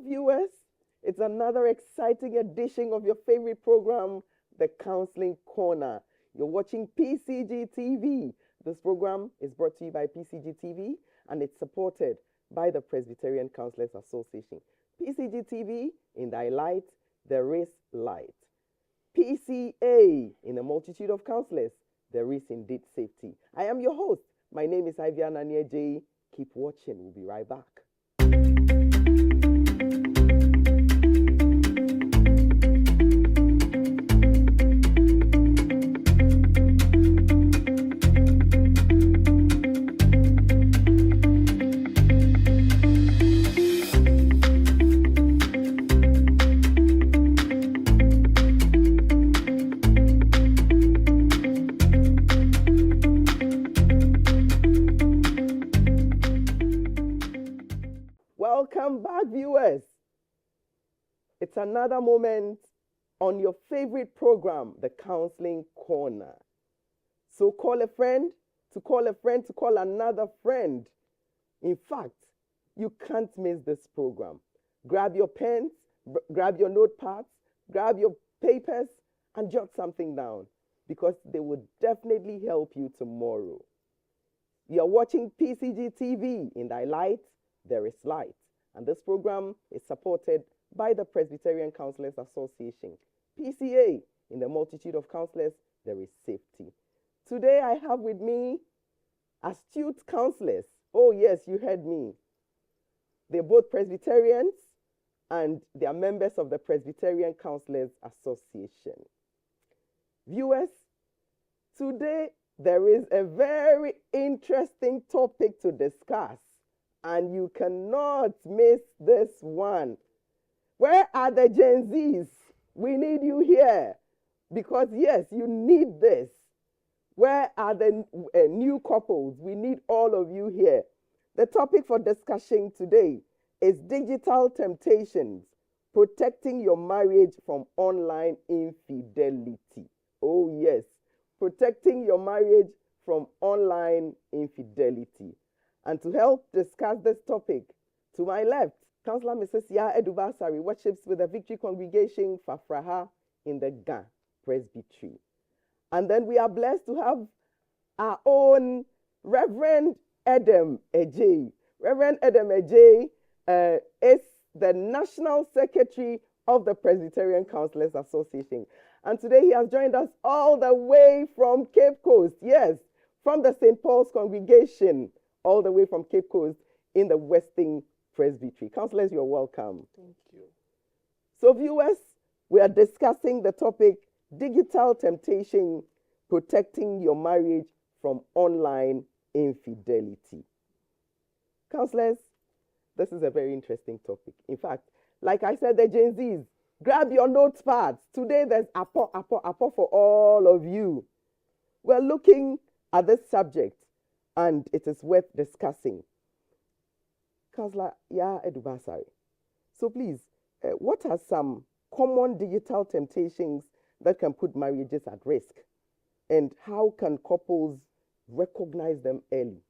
viewers, it's another exciting edition of your favorite program, The Counseling Corner. You're watching PCG TV. This program is brought to you by PCG TV and it's supported by the Presbyterian Counselors Association. PCG TV, in thy light, there is light. PCA, in a multitude of counselors, there is indeed safety. I am your host. My name is Iviana J. Keep watching. We'll be right back. Welcome back, viewers. It's another moment on your favorite program, The Counseling Corner. So call a friend, to call a friend, to call another friend. In fact, you can't miss this program. Grab your pens, grab your notepads, grab your papers, and jot something down because they will definitely help you tomorrow. You are watching PCG TV. In thy light, there is light. And this program is supported by the Presbyterian Counselors Association. PCA, in the multitude of counselors, there is safety. Today I have with me astute counselors. Oh yes, you heard me. They're both Presbyterians and they are members of the Presbyterian Counselors Association. Viewers, today there is a very interesting topic to discuss. And you cannot miss this one. Where are the Gen Zs? We need you here. Because yes, you need this. Where are the new couples? We need all of you here. The topic for discussion today is digital temptations, protecting your marriage from online infidelity. Oh yes, protecting your marriage from online infidelity. And to help discuss this topic, to my left, Councillor Mrs. Ya Edubasari worships with the Victory Congregation Fafraha in the Ga Presbytery. And then we are blessed to have our own Reverend Adam Ejay. Reverend Adam Ejay is the National Secretary of the Presbyterian Counselors Association. And today he has joined us all the way from Cape Coast. Yes, from the St. Paul's Congregation. All the way from Cape Coast in the Western Presbytery. Counselors, you're welcome. Thank you. So viewers, we are discussing the topic, digital temptation, protecting your marriage from online infidelity. Counselors, this is a very interesting topic. In fact, like I said, the Gen Zs, grab your notepads. Today there's appo for all of you. We're looking at this subject and it is worth discussing. Councillor Ya Edubasari, so please, what are some common digital temptations that can put marriages at risk? And how can couples recognize them early?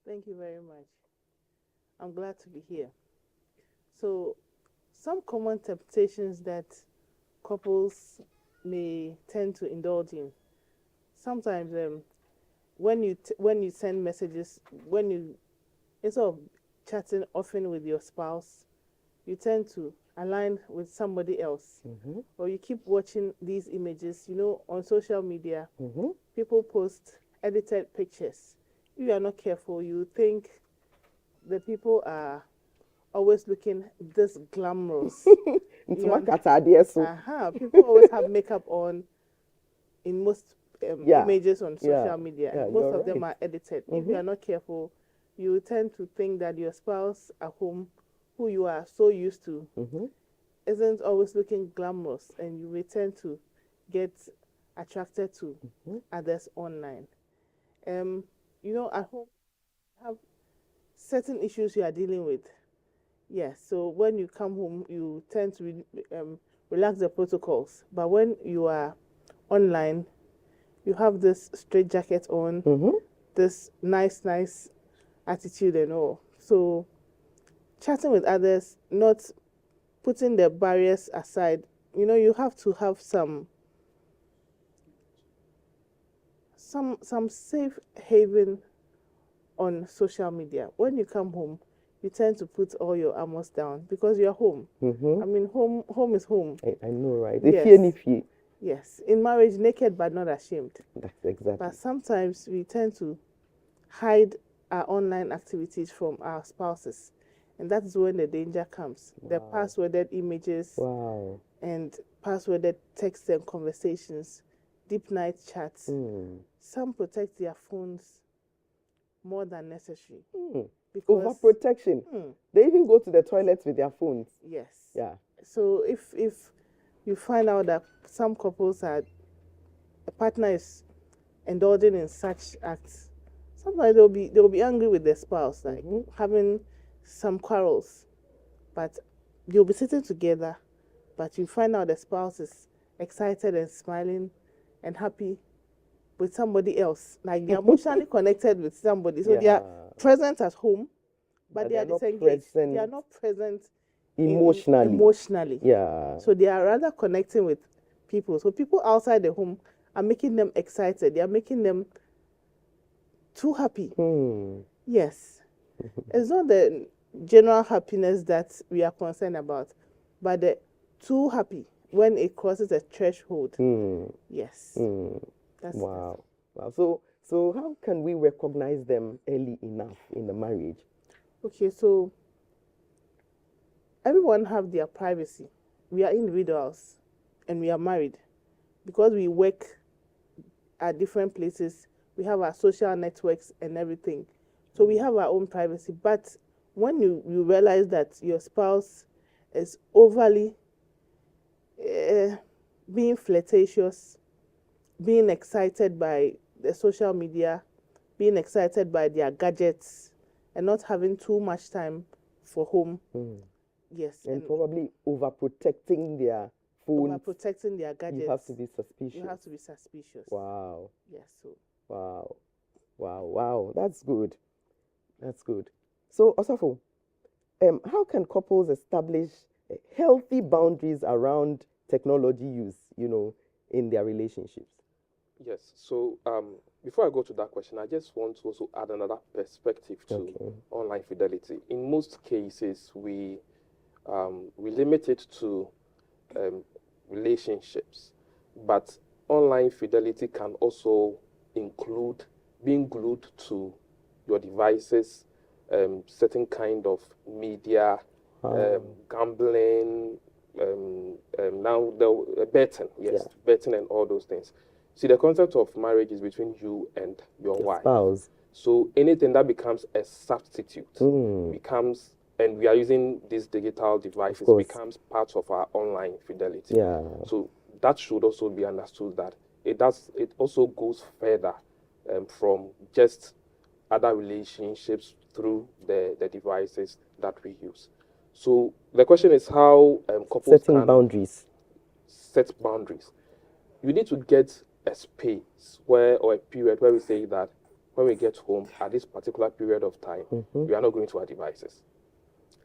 Thank you very much. I'm glad to be here. So, some common temptations that couples may tend to indulge in. Sometimes when you send messages, instead of chatting often with your spouse, you tend to align with somebody else. Or you keep watching these images, on social media. People post edited pictures. If you are not careful, you think the people are always looking this glamorous. People always have makeup on in most images on social media. Most of them are edited. If you are not careful, you tend to think that your spouse at home, who you are so used to, isn't always looking glamorous, and you may tend to get attracted to others online. At home, you have certain issues you are dealing with. Yes, so when you come home, you tend to relax the protocols. But when you are online, you have this straight jacket on, this nice attitude and all. So chatting with others, not putting the barriers aside. You know, you have to have some safe haven on social media. When you come home, you tend to put all your armors down because you're home. I mean, home is home. I know, right? Yes. If you. Yes. In marriage, naked but not ashamed. That's exactly. But sometimes we tend to hide our online activities from our spouses. And that's when the danger comes. Wow. The passworded images Wow. and passworded texts and conversations, deep night chats. Some protect their phones more than necessary. Because, overprotection. They even go to the toilets with their phones. Yes. Yeah. So if you find out that some couples a partner is indulging in such acts, sometimes they'll be angry with their spouse, like having some quarrels. But you'll be sitting together, but you find out the spouse is excited and smiling and happy with somebody else. Like they're emotionally connected with somebody. So they are present at home, but they are disengaged. They are not present emotionally. Yeah. So they are rather connecting with people. So people outside the home are making them excited. They are making them too happy. Yes. It's not the general happiness that we are concerned about, but the too happy when it crosses a threshold. Yes. Wow. Wow. So how can we recognize them early enough in the marriage? Okay, so everyone have their privacy. We are individuals and we are married. Because we work at different places, we have our social networks and everything. So we have our own privacy. But when you realize that your spouse is overly being flirtatious, being excited by the social media, being excited by their gadgets, and not having too much time for home. Yes. And probably overprotecting their phones. Overprotecting their gadgets. You have to be suspicious. You have to be suspicious. Wow. Yes. So. Wow. Wow. Wow. That's good. That's good. So, Osafo, how can couples establish healthy boundaries around technology use, in their relationships? Yes. So before I go to that question, I just want to also add another perspective to online fidelity. In most cases, we limit it to relationships, but online fidelity can also include being glued to your devices, certain kind of media, gambling, now the betting, betting and all those things. See, the concept of marriage is between you and your wife. Spouse. So anything that becomes a substitute becomes, and we are using these digital devices, becomes part of our online fidelity. Yeah. So that should also be understood that it also goes further from just other relationships through the devices that we use. So the question is how couples setting boundaries. Set boundaries. You need to get a space or a period where we say that when we get home at this particular period of time, we are not going to our devices.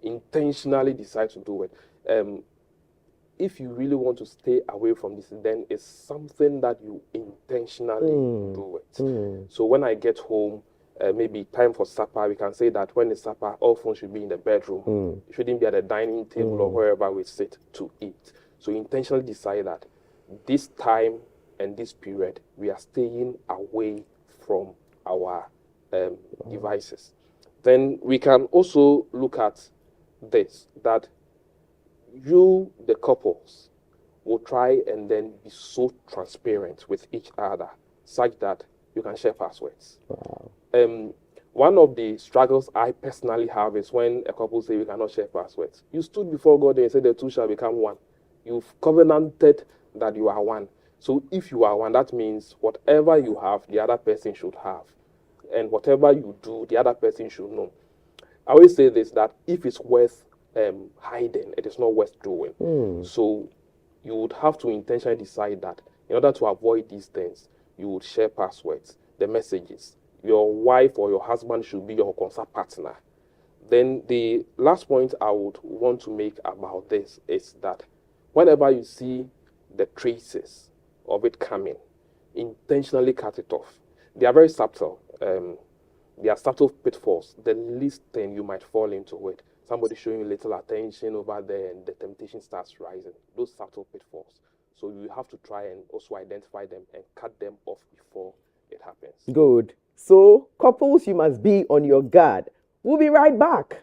Intentionally decide to do it. If you really want to stay away from this, then it's something that you intentionally do it. So when I get home, maybe time for supper, we can say that when it's supper, all phones should be in the bedroom. It shouldn't be at the dining table or wherever we sit to eat. So intentionally decide that this time and this period, we are staying away from our devices. Then we can also look at this, that you, the couples, will try and then be so transparent with each other such that you can share passwords. Wow. One of the struggles I personally have is when a couple say we cannot share passwords. You stood before God and said the two shall become one. You've covenanted that you are one. So if you are one, that means whatever you have, the other person should have. And whatever you do, the other person should know. I always say this, that if it's worth hiding, it is not worth doing. So you would have to intentionally decide that in order to avoid these things, you would share passwords, the messages. Your wife or your husband should be your concert partner. Then the last point I would want to make about this is that whenever you see the traces of it coming, intentionally cut it off. They are very subtle. They are subtle pitfalls. The least thing you might fall into it. Somebody showing you little attention over there and the temptation starts rising. Those subtle pitfalls. So you have to try and also identify them and cut them off before it happens. Good. So, couples, you must be on your guard. We'll be right back.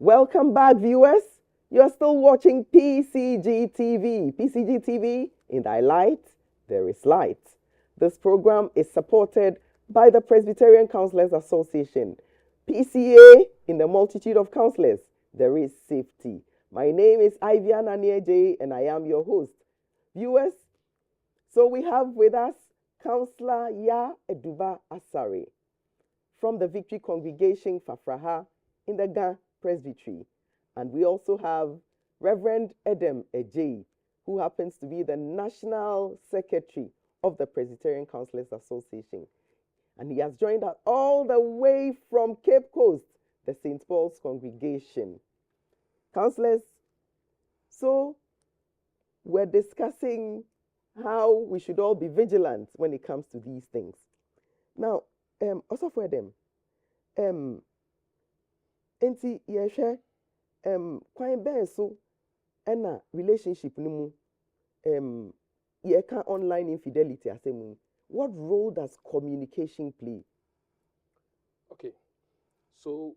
Welcome back, viewers. You're still watching PCG TV. PCG TV, in thy light, there is light. This program is supported by the Presbyterian Counselors Association. PCA, in the multitude of counselors, there is safety. My name is Iviana Nieje, and I am your host. Viewers, so we have with us Counselor Ya Eduba Asare from the Victory Congregation Fafraha in the Ga Presbytery. And we also have Reverend Edem Ejei, who happens to be the National Secretary of the Presbyterian Counselors Association. And he has joined us all the way from Cape Coast, the St. Paul's Congregation. Counselors, so we're discussing how we should all be vigilant when it comes to these things. Now, also for them, enti yehwe kwan ben so na relationship no mu yeka online infidelity asemu. What role does communication play? Okay, so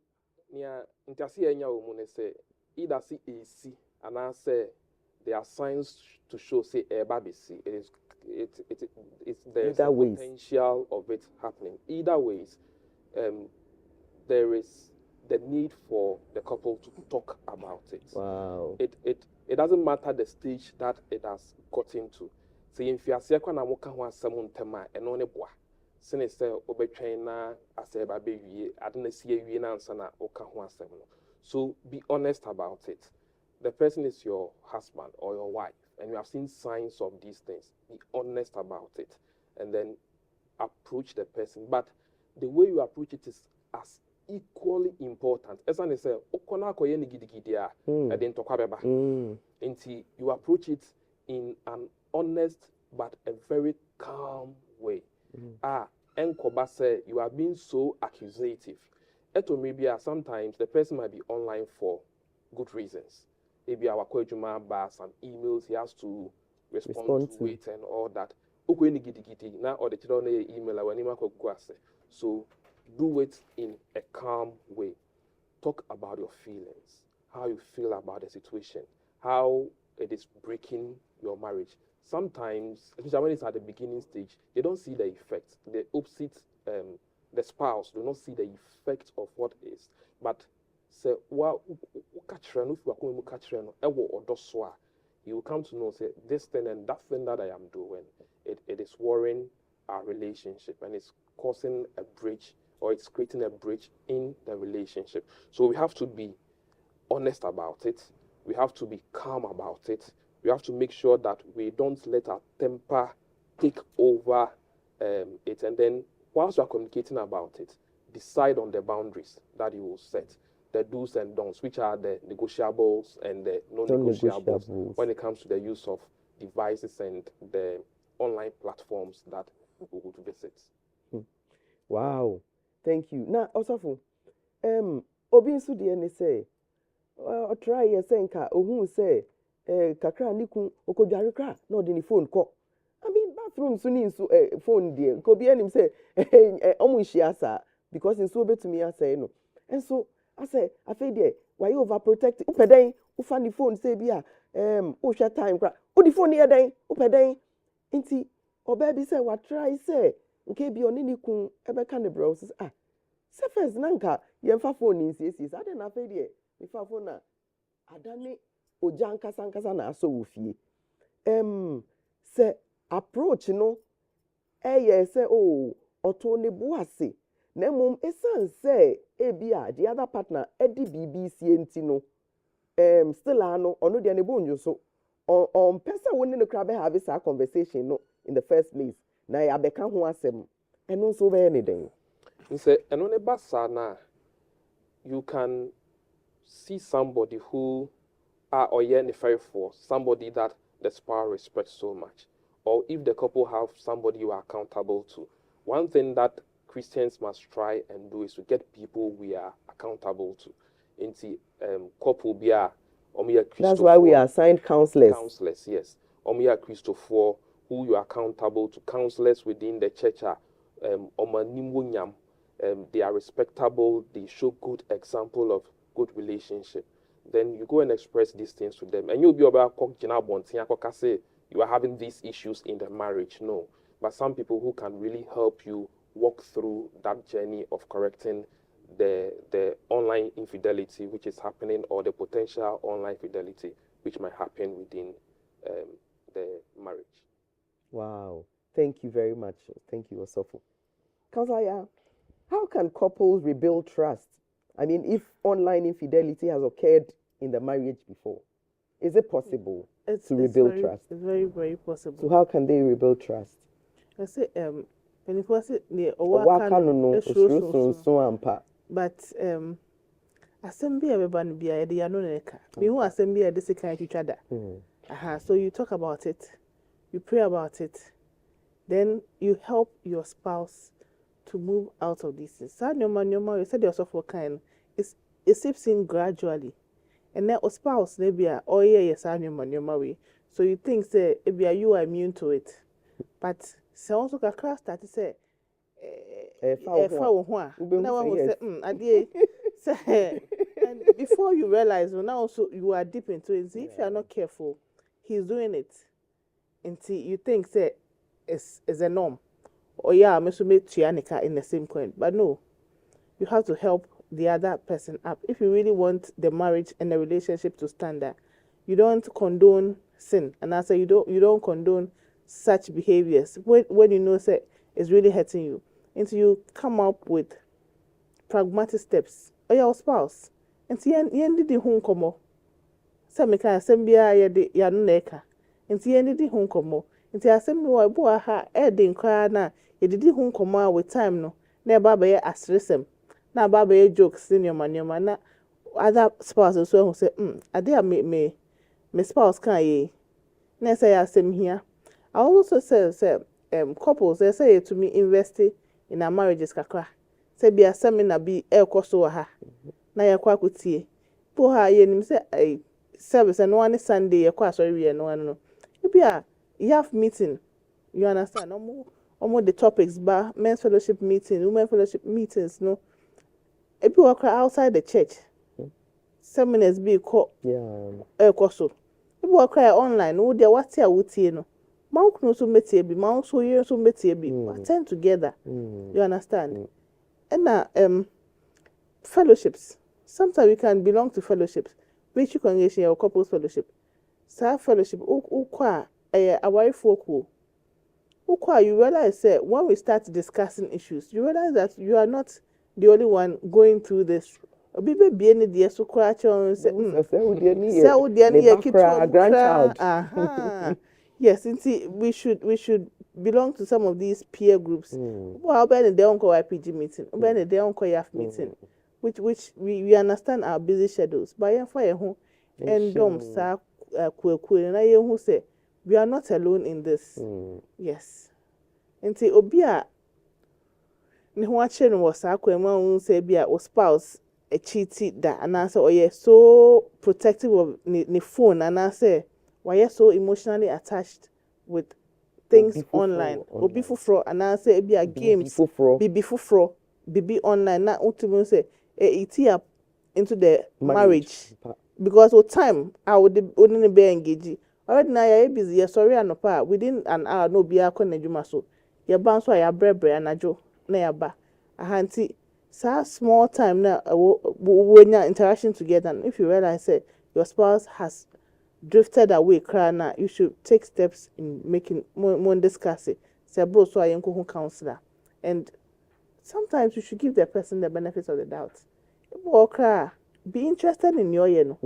near intercede enya wo mu ne say either see AC and I say there are signs to show say babisi. There's a potential of it happening. Either ways, there is the need for the couple to talk about it. Wow. It doesn't matter the stage that it has gotten to. So if you are saying na mo ka ho asem ntema eno ne boa. Sene say obetwen na aseba be wie adena sie wie na ansa na o ka ho asem no. So be honest about it. The person is your husband or your wife and you have seen signs of these things. Be honest about it and then approach the person. But the way you approach it is as equally important. As I say, okona koye ni gidigidi a eden tokwa beba. Until you approach it in an honest but a very calm way. Enkoba say you are being so accusative. Eto maybe sometimes the person might be online for good reasons. Maybe our kwejuma ba some emails he has to respond to it and all that. Okwe ni gidigidi na or the children email awanima ko gwase. So do it in a calm way. Talk about your feelings, how you feel about the situation, how it is breaking your marriage. Sometimes, especially when it's at the beginning stage, they don't see the effect. The opposite, the spouse do not see the effect of what is. But say, you will come to know, say, this thing and that thing that I am doing, it is worrying our relationship and it's causing a breach or it's creating a breach in the relationship. So we have to be honest about it. We have to be calm about it. We have to make sure that we don't let our temper take over it. And then whilst we are communicating about it, decide on the boundaries that you will set, the do's and don'ts, which are the negotiables and the non-negotiables when it comes to the use of devices and the online platforms that we would visit. Wow. Thank you. Now, also, obi nso de ne say, try ye senka ohun say, kakra niku okodware kra na ode ni phone call. I mean, bathroom so ni nso phone de. Ko bi anim say, omo hia sa because nso obetumi asay no. And so I say, afei de, why you overprotect? Upeden, ufa ni phone say bia, o hwa time kra. O di phone ye den, upeden. Inti oba bi say what try say. Okay, be on any kun ebe can the browsers. Se first nanka yemfa phone insiesie ade na fe de ifa phone na adane oja nkasa na aso wo fie se approach no say oh oto ne boase na mum esan say ebia the other partner edi BBC enti no still ano ono de ne bonjo so on person woni no kra be have this conversation no in the first place na ya beka ho asem eno so be ne den say eno ne basa na you can see somebody who are or for somebody that the spouse respects so much, or if the couple have somebody you are accountable to. One thing that Christians must try and do is to get people we are accountable to. Into couple be a that's why we are assigned counselors. Counselors, yes. Christopher, who you are accountable to. Counselors within the church are they are respectable, they show good example of good relationship. Then you go and express these things to them. And you'll be about say you are having these issues in the marriage. No. But some people who can really help you walk through that journey of correcting the online infidelity which is happening, or the potential online fidelity which might happen within the marriage. Wow. Thank you very much. Thank you, Osofo. Counsellor, how can couples rebuild trust? I mean, if online infidelity has occurred in the marriage before, is it possible to rebuild trust? It's very, very possible. So how can they rebuild trust? I say, when it was the but assembly everybody be a they are no neka. Me who assembly a this kind of each other. So you talk about it, you pray about it, then you help your spouse to move out of this. So you said yourself for kind. It seeps in gradually, and then a spouse maybe oh yeah yes way. So you think say maybe you are immune to it, but so also can class start to say and before you realize now also you are deep into it. If you are not careful, he's doing it until you think say is a norm. Or yeah, I'm also made Chianica in the same coin. But no, you have to help the other person up. If you really want the marriage and the relationship to stand there, you don't condone sin. And I say you don't condone such behaviors. When you know say it's really hurting you. Until you come up with pragmatic steps. Or your spouse. Until you end the home como. Some can assembly ya no neka. Until you end the home como. Until assembly boy ha edding cry na. You did home come with time no. Na baba ye asresem. Na baba ye jokes in your man na other spouses so who say ade me spouse can ye. Na say asem here. I also say couples they say to me invest in our marriages kakra. Say be a seminar be koso ha. Na ye kwa kutie. Po ha ye nim say service and one Sunday ye kwa sorry we no one no. You have meeting. You understand? Almost the topics, but men's fellowship meeting, women's fellowship meetings, no. If you walk outside the church, seminars be called so. If you walk online, no, there what's here with you, no. Mount no so metie be, mount so you so metie be. Attend together. You understand? And fellowships. Sometimes we can belong to fellowships, which congregation or couples fellowship. So fellowship, our folk. You realize that when we start discussing issues, you realize that you are not the only one going through this. Yes, we should belong to some of these peer groups. Well, they don't call IPG meeting, they don't call YAF meeting, which we understand our busy schedules. But and who say we are not alone in this. Yes. Nti obia ne ho ache no was akwema un say bia o spouse a cheaty da and answer or yes so protective of ne phone and answer why so emotionally attached with things online. Obi fufro and answer bia games bibi fufro bibi online na ultimately say it up into the marriage. Because with time I would only be engaged. Already now you're busy, you're sorry and no within an hour no be a con so. Your bounce why your brebre and a joe, na ba. A hanty So small time now, when you're interaction together, and if you realize that your spouse has drifted away, crying, you should take steps in making more discuss it. Say, bro, so I am going counselor, and sometimes you should give the person the benefit of the doubt. Be interested in your,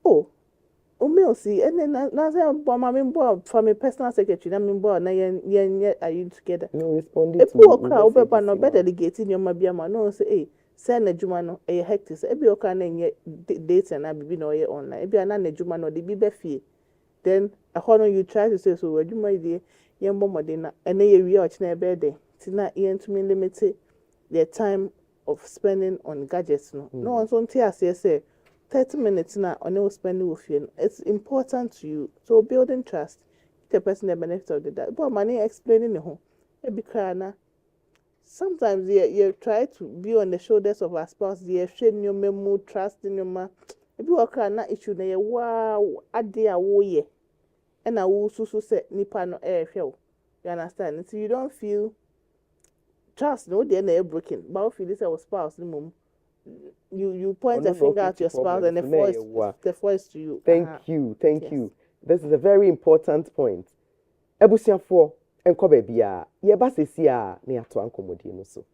oh, me see, and then now say, from a personal secretary, I mean, boy, are you together? No responding If to you crowd, but no messages, better delegating your mabiama, no say, hey, send a jumano, a hectic, a be okay, and yet dates and I be no online. If you are not a jumano, the be fee. Then a honor you try to say, so where you my dear, young bomadina, and then you watch near bed. Tina, Ian to me limited their time of spending on gadgets. No one's on tears, say 30 minutes now, or no spending with you. It's important to you. So building trust, the person the benefit of the doubt. But money explaining the home. Be crying. Sometimes you try to be on the shoulders of our spouse. You share your memo, trust in your man. If you are crying, issue na wow, ade a wo ye, and I will so say nipa no feel. You understand? And so you don't feel trust. No, they're not broken. But if you listen our spouse, the mom, you point the finger at your spouse, and the voice to you. Thank you. This is a very important point. Ebusiafo enko bebia ye ba sesi a na yato ankomodi no so.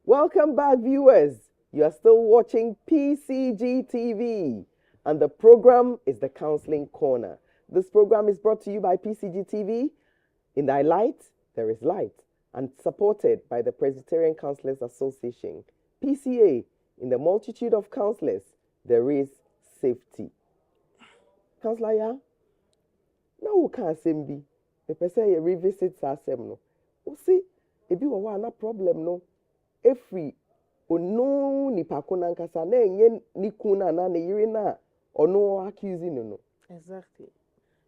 Welcome back, viewers. You are still watching PCG TV, and the program is the Counseling Corner. This program is brought to you by PCG TV. In thy light, there is light, and supported by the Presbyterian Counselors Association. PCA, in the multitude of counselors, there is safety. Counselor, ya? Now we can't say me. The person you revisit asem no. You see, if you want a problem no. Every ono nipa ko nankasa na enye ni kuna na yire na ono accusing no. Exactly.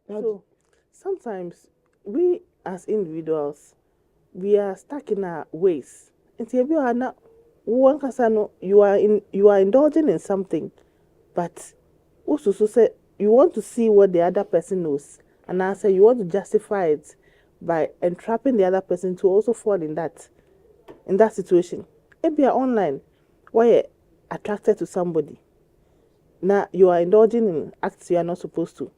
So sometimes we as individuals, we are stuck in our ways. And if you are not one kasano, you are indulging in something, but also say you want to see what the other person knows, and I say you want to justify it by entrapping the other person to also fall in that situation. If you are online, why you're attracted to somebody, now you are indulging in acts you are not supposed to,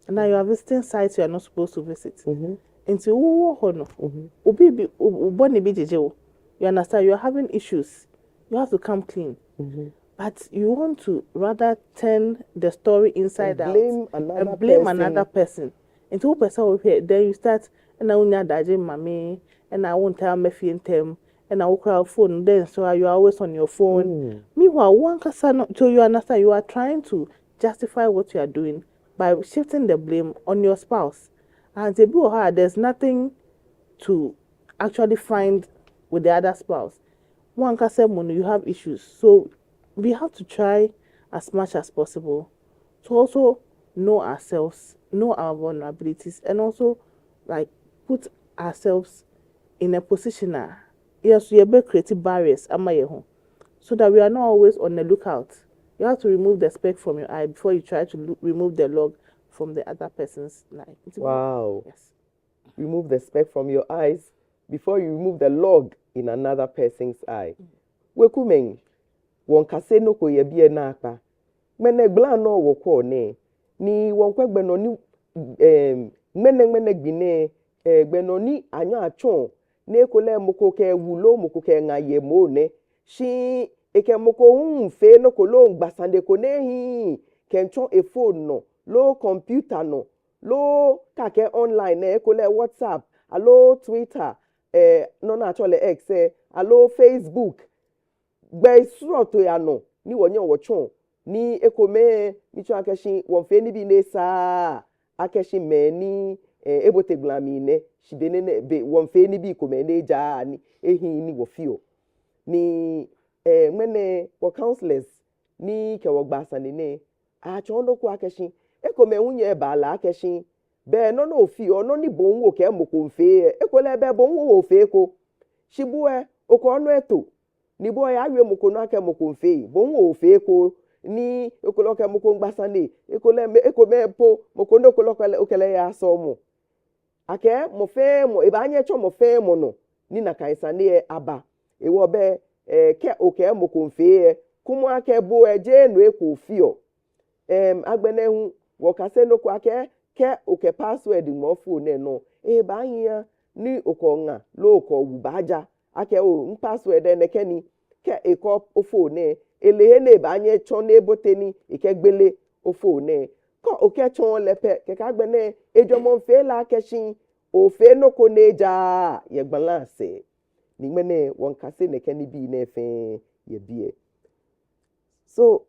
and now you are visiting sites you are not supposed to visit. Into you understand, you are having issues, you have to come clean. But you want to rather turn the story inside out and blame another person. And two person will hear, then you start, and I won't dodging mommy, and I won't tell me them, and I will cry phone. Then so you are always on your phone. Meanwhile, one person, so you understand, you are trying to justify what you are doing by shifting the blame on your spouse. And there's nothing to actually find with the other spouse. One can say, you have issues. So we have to try as much as possible to also know ourselves, know our vulnerabilities, and also like put ourselves in a position yes, we are creative barriers so that we are not always on the lookout. You have to remove the speck from your eye before you try to remove the log from the other person's life. Wow. Yes. Remove the speck from your eyes before you remove the log in another person's eye. Wekumeng, won kase no ko yebie na akpa. Menegla no wo ko ne. Ni won kwegbe no ni gbine gbe no ni anyo atwon ne ko le moko ke wulo moko ke ngaye mo ne. Shi eke moko fe no ko lo ngbasande ko ne hi kenchon e phone no lo computer no lo kake online ne ko le WhatsApp alo Twitter no na actually X alo Facebook gbe suro to ya no ni wonye wochon ni ekome micho akeshi won fe ni bi ne sa akeshi me ni eboteglami ne shibene ne be won fe ni bi ko me ne ja ni ehin ni wo fio ni mene wo counselors ni ke wo gbasa ne a chondo ko akeshi eko me unye ba la akeshi be no no fi ono ni bonwo ke moko mfe eko le be bonwo wo fe ko shibue oko ono eto ni bo ya we moko no ake moko mfe bonwo wo fe ko ni okolo ke moko gbasa ne eko me po moko no okolo okele ya so mo ake mo fe mo e ba anye cho mo fe mo no ni na kaisa ne aba ewo be ke oke moko mfe kumu ake bo eje no eko fio agbenehu wo kase no ko ake ke oke password mo phone no e ba anya ni okonga lo ko wu baja ake o password ne keni ke eko o phone elehe ne ba anya cho ne boteni ikegbele o phone ko oke cho lepe ke ka gbene ejomo mfe la keshin o fe no ko neja ye balance ni mene won kase ne keni bi na efe ye bie. So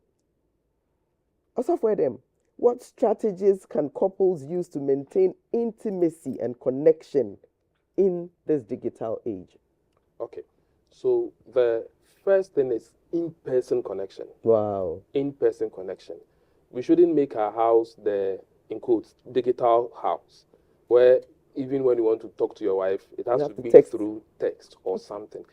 also for them, what strategies can couples use to maintain intimacy and connection in this digital age? Okay, so the first thing is in-person connection. Wow. In-person connection. We shouldn't make our house the, in quotes, digital house, where even when you want to talk to your wife, it has to be through text or something.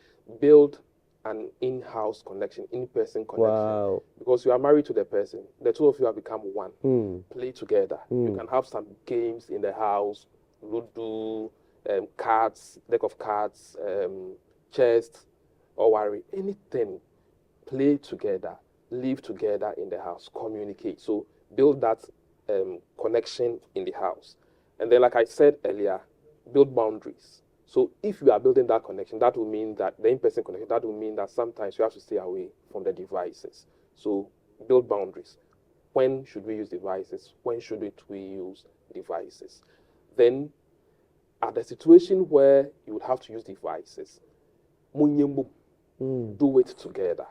Build an in-house connection, in-person connection. Wow. Because you are married to the person. The two of you have become one. Play together. You can have some games in the house, Ludo, cards, deck of cards, chess, or worry, anything. Play together, live together in the house, communicate. So build that connection in the house. And then, like I said earlier, build boundaries. So if you are building that connection, that will mean that the in-person connection, that will mean that sometimes you have to stay away from the devices. So build boundaries. When should we use devices? When shouldn't we use devices? Then at the situation where you would have to use devices, do it together.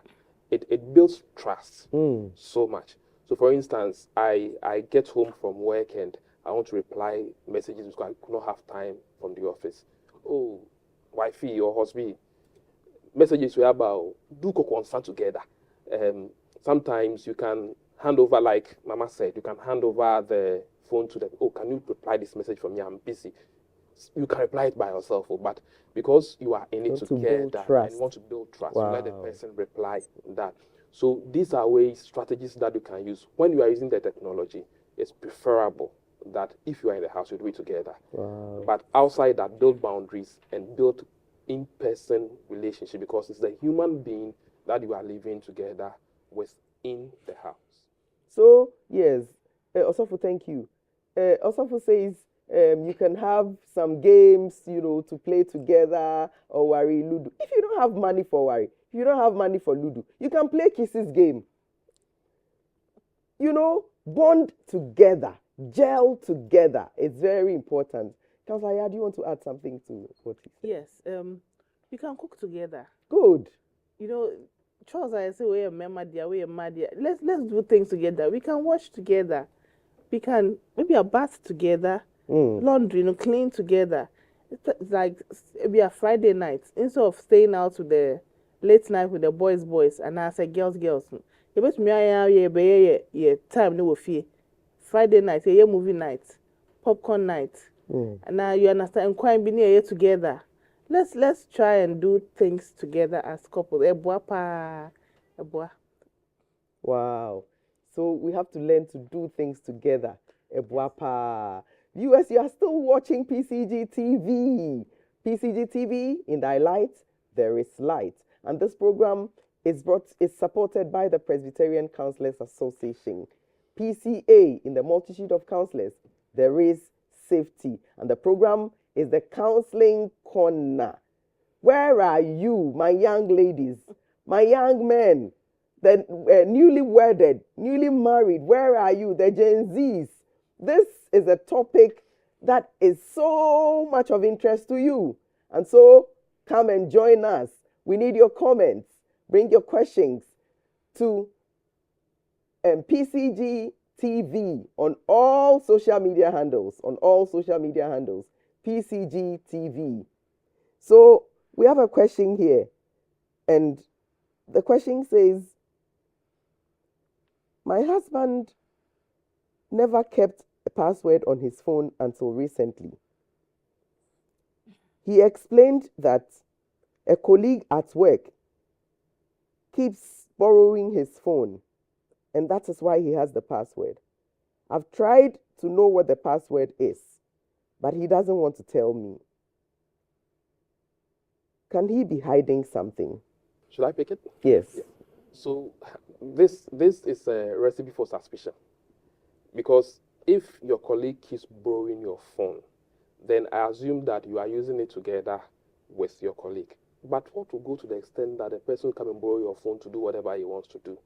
It builds trust so much. So for instance, I get home from work and I want to reply messages because I could not have time from the office. Oh, wifey or husband, messages were about do concern together. Sometimes you can hand over, like Mama said, you can hand over the phone to them. Oh, can you reply this message for me? I'm busy. You can reply it by yourself, but because you are in it together and you want to build trust, you let the person reply that. So these are strategies that you can use. When you are using the technology, it's preferable that if you are in the house, you do it together. But outside that, build boundaries and build in-person relationship, because it's the human being that you are living together with in the house. So, yes, Osofo, thank you. Osofo says you can have some games, to play together or worry Ludo. If you don't have money for worry, if you don't have money for Ludo, you can play Kisses game. Bond together, gel together. It's very important. Councillor, do you want to add something to what you said? Yes, you can cook together. Good. Charles, I say we are media, we are media. Let's do things together. We can wash together. We can maybe a bath together, laundry, clean together. It's like maybe a Friday night, instead of staying out to the late night with the boys, and I say girls. You bet me yeah time no fear. Friday night, yeah movie night, popcorn night, and now you understand. Quite be near together. Let's try and do things together as couples. Wow. So we have to learn to do things together. Viewers, you are still watching PCG TV. PCG TV, in thy light, there is light. And this program is supported by the Presbyterian Counselors Association. PCA, in the multitude of counselors, there is safety. And the program is the Counseling Corner. Where are you, my young ladies, my young men, the newly wedded, newly married? Where are you, the Gen Zs? This is a topic that is so much of interest to you. And so come and join us. We need your comments. Bring your questions to PCG TV on all social media handles. PCG TV. So we have a question here, and the question says, my husband never kept a password on his phone until recently. He explained that a colleague at work keeps borrowing his phone, and that is why he has the password. I've tried to know what the password is, but he doesn't want to tell me. Can he be hiding something? Should I pick it? Yes. Yeah. So this is a recipe for suspicion, because if your colleague keeps borrowing your phone, then I assume that you are using it together with your colleague. But what will go to the extent that the person will come and borrow your phone to do whatever he wants to do?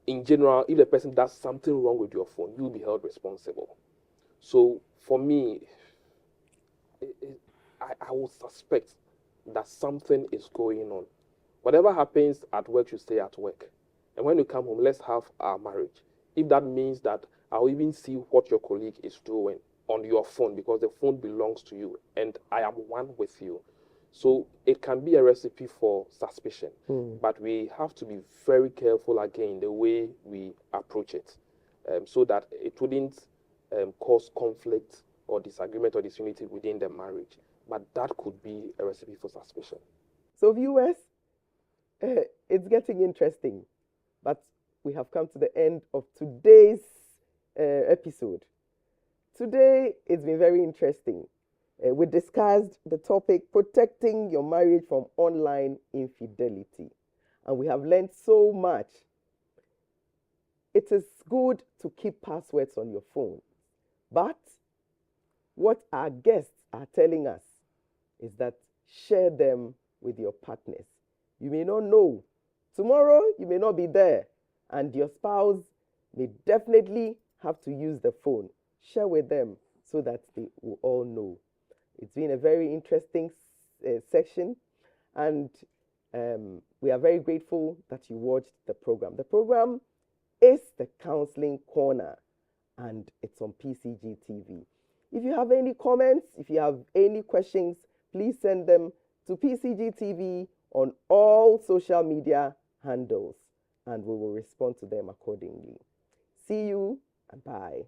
In general, if the person does something wrong with your phone, you'll be held responsible. So for me, I would suspect that something is going on. Whatever happens at work, you stay at work. And when you come home, let's have our marriage. If that means that I'll even see what your colleague is doing on your phone, because the phone belongs to you and I am one with you. So it can be a recipe for suspicion, but we have to be very careful again the way we approach it, so that it wouldn't cause conflict or disagreement or disunity within the marriage. But that could be a recipe for suspicion. So viewers, it's getting interesting, but we have come to the end of today's episode. Today, it's been very interesting. We discussed the topic, protecting your marriage from online infidelity. And we have learned so much. It is good to keep passwords on your phone. But what our guests are telling us is that share them with your partners. You may not know. Tomorrow, you may not be there. And your spouse may definitely have to use the phone. Share with them so that they will all know. It's been a very interesting section, and we are very grateful that you watched the program. The program is the Counseling Corner, and it's on PCG TV. If you have any comments, if you have any questions, please send them to PCG TV on all social media handles, and we will respond to them accordingly. See you, and bye.